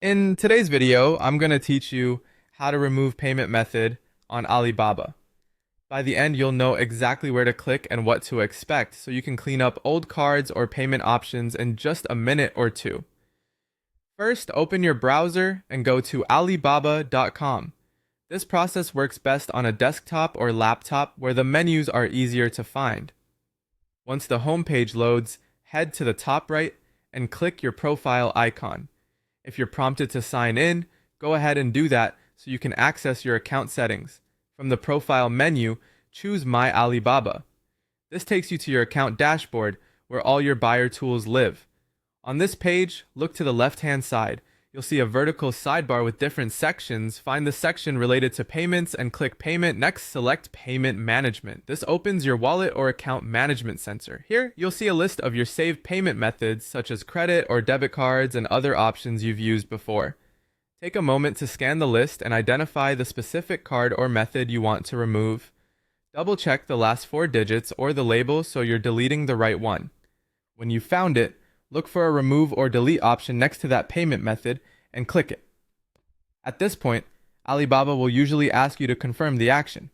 In today's video, I'm going to teach you how to remove payment method on Alibaba. By the end, you'll know exactly where to click and what to expect, so you can clean up old cards or payment options in just a minute or two. First, open your browser and go to alibaba.com. This process works best on a desktop or laptop where the menus are easier to find. Once the home page loads, head to the top right and click your profile icon. If you're prompted to sign in, go ahead and do that so you can access your account settings. From the profile menu, choose My Alibaba. This takes you to your account dashboard where all your buyer tools live. On this page, look to the left-hand side. You'll see a vertical sidebar with different sections. Find the section related to payments and click Payment. Next, select Payment Management. This opens your wallet or account management center. Here, you'll see a list of your saved payment methods such as credit or debit cards and other options you've used before. Take a moment to scan the list and identify the specific card or method you want to remove. Double check the last 4 digits or the label so you're deleting the right one. When you've found it, look for a remove or delete option next to that payment method and click it. At this point, Alibaba will usually ask you to confirm the action.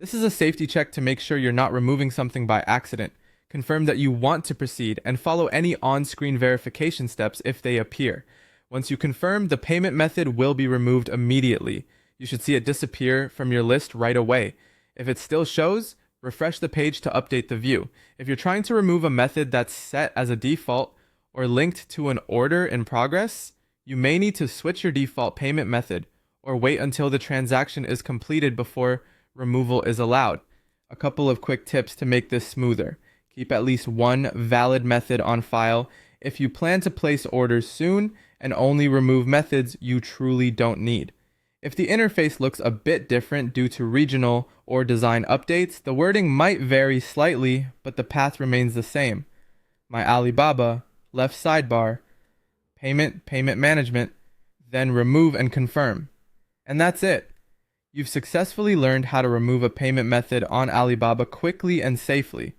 This is a safety check to make sure you're not removing something by accident. Confirm that you want to proceed and follow any on-screen verification steps if they appear. Once you confirm, the payment method will be removed immediately. You should see it disappear from your list right away. If it still shows, refresh the page to update the view. If you're trying to remove a method that's set as a default, or linked to an order in progress, you may need to switch your default payment method or wait until the transaction is completed before removal is allowed. A couple of quick tips to make this smoother. Keep at least one valid method on file if you plan to place orders soon, and only remove methods you truly don't need. If the interface looks a bit different due to regional or design updates, the wording might vary slightly, but the path remains the same. My Alibaba, left sidebar, payment management, then remove and confirm. And that's it. You've successfully learned how to remove a payment method on Alibaba quickly and safely.